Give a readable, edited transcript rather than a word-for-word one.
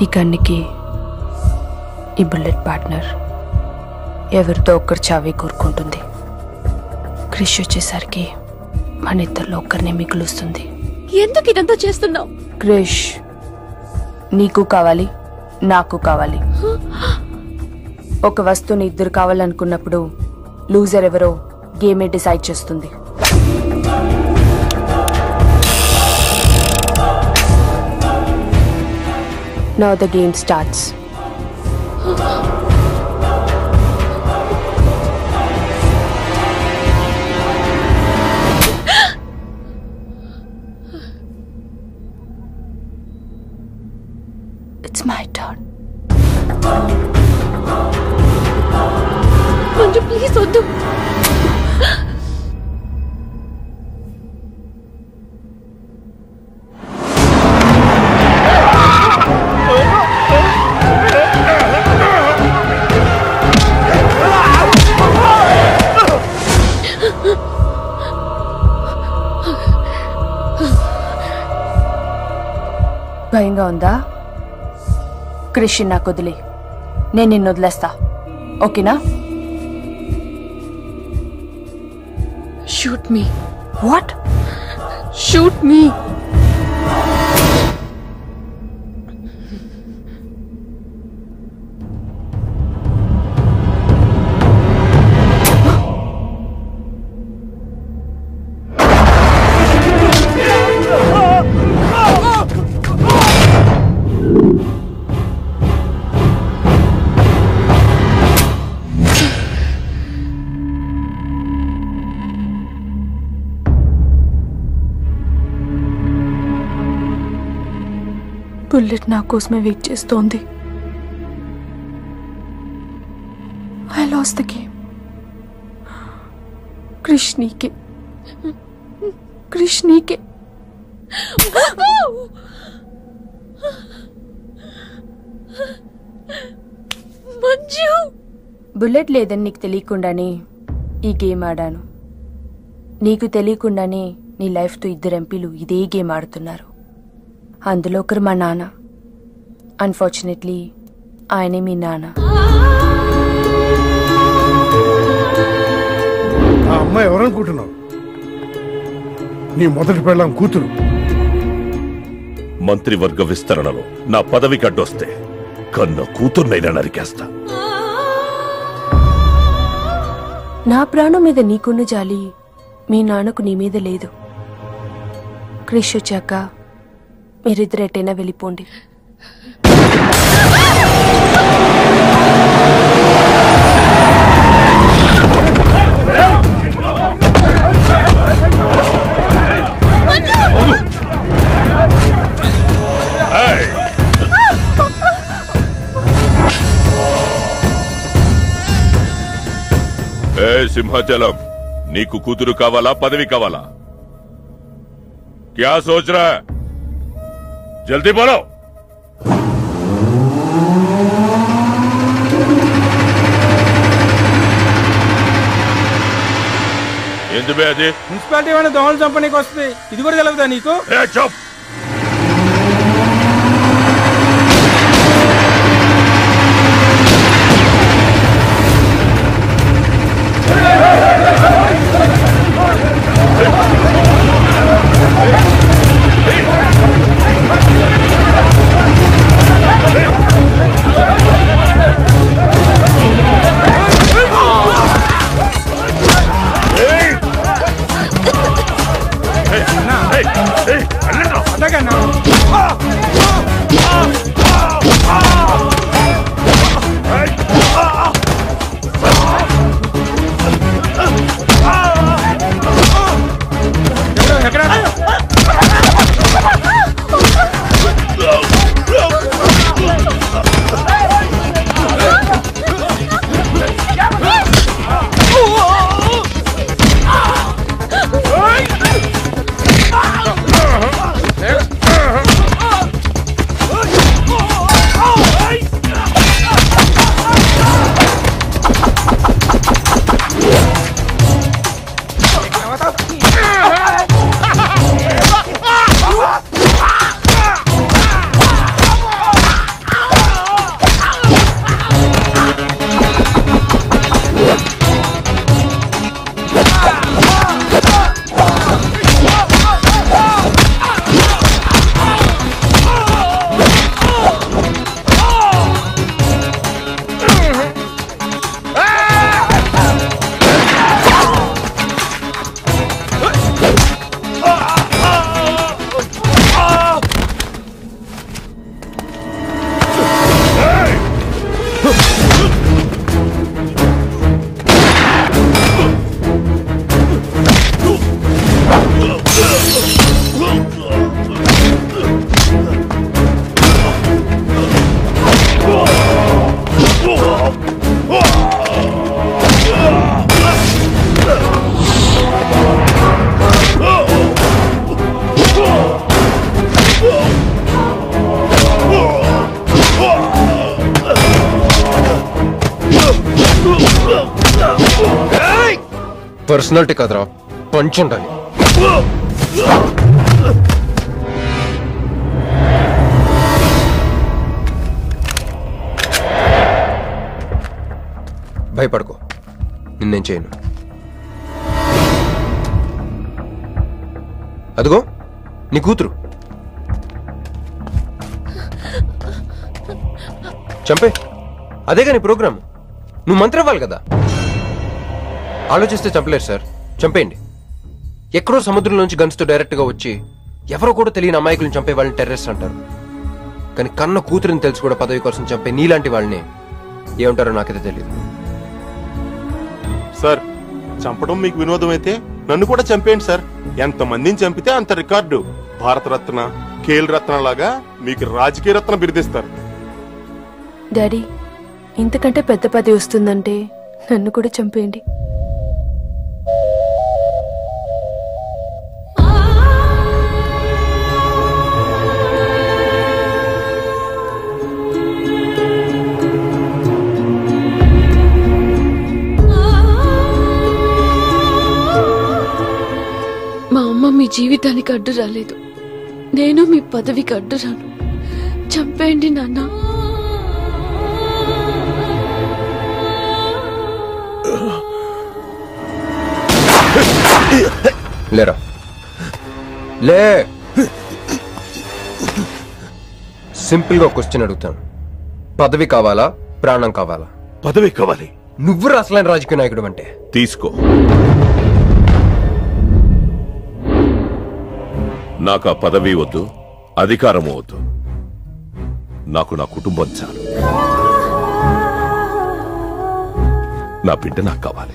ఈ గన్నికి ఈ bullet partner ఎవరితో ఒక్కరు చావే కోరుకుంటుంది. క్రిష్ వచ్చేసరికి మన ఇద్దరిలో ఒక్కరినే మిగులుస్తుంది. ఎందుకు ఇదంతా చేస్తున్నావు? క్రిష్ నీకు కావాలి, నాకు కావాలి. ఒక వస్తువుని ఇద్దరు కావాలనుకున్నప్పుడు లూజర్ ఎవరో గేమే డిసైడ్ చేస్తుంది. Now the game starts. It's my turn. Manju please వద్దు. భయంగా ఉందా? క్రిష్ నాకు వదిలే, నేను నిన్ను వదిలేస్తా. ఓకేనా? Shoot me. What? Shoot me. Bullet నా కోసమే వెయిట్ చేస్తోంది. I lost the game. Krish నీకే, క్రిష్ నీకే. మంజు, బుల్లెట్ లేదని నీకు తెలియకుండానే ఈ గేమ్ ఆడాను. నీకు తెలియకుండానే నీ లైఫ్తో ఇద్దరు ఎంపీలు ఇదే గేమ్ ఆడుతున్నారు. అందులో ఒకరు మా నాన్న. అన్ఫార్చునేట్లీ ఆయనే మీ నాన్న. ఆ అమ్మాయి ఎవరనుకుంటున్నావు? నీ మొదటి పెళ్ళాం కూతురు. మంత్రివర్గ విస్తరణలో నా పదవికి అడ్డొస్తే కన్న కూతుర్నైనా నరికేస్తా. నా ప్రాణం మీద నీకున్న జాలి మీ నాన్నకు నీ మీద లేదు. క్రిష్ వచ్చాక మీరిద్దరు ఎటైనా వెళ్ళిపోండి. సింహాచలం, నీకు కూతురు కావాలా, పదవి కావాలా? క్యా సోచ్ రా? జల్దీ బోలో. ఎందుకు అది? మున్సిపాలిటీ ఏమైనా దోమలు చంపడానికి వస్తుంది, ఇది కూడా తెలవదా నీకు? చెప్. పర్సనాలిటీ కాదురా, పంచ్ ఉండాలి. భయపడుకో, నిన్నేం చేయను. అదిగో నీ కూతురు. చంపే, అదేగా నీ ప్రోగ్రామ్. నువ్వు మంత్రి అవ్వాలి కదా. ఆలోచిస్తే చంపలేరు సార్, చంపేయండి. ఎక్కడో సముద్రంలోంచి గన్స్తో డైరెక్ట్గా వచ్చి ఎవరో కూడా తెలియని అమాయకులను చంపే వాళ్ళని టెర్రరిస్ట్ అంటారు. కానీ కన్న కూతురుని తెలుసు కూడా పదవి కోసం చంపే నీలాంటి వాళ్ళని ఏమంటారో నాకైతే తెలియదు. సార్, చంపడం మీకు వినోదం అయితే నన్ను కూడా చంపేయండి సార్. ఎంతమందిని చంపితే అంత రికార్డు. భారతరత్న, ఖేల్ రత్న లాగా మీకు రాజకీయ రత్న బిరుదిస్తారు. డాడీ, ఇంతకంటే పెద్ద పదవి వస్తుందంటే నన్ను కూడా చంపేయండి. మా అమ్మ మీ జీవితానికి అడ్డు రాలేదు, నేను మీ పదవికి అడ్డు రాను. చంపేయండి నాన్న. లేరా, లే. సింపుల్ గా క్వశ్చన్ అడుగుతాను. పదవి కావాలా, ప్రాణం కావాలా? పదవి కావాలి. నువ్వు అసలైన రాజకీయ నాయకుడు అంటే తీసుకో. నాకు ఆ పదవి వద్దు, అధికారము వద్దు. నాకు నా కుటుంబం చాలు. నా బిడ్డ నాకు కావాలి.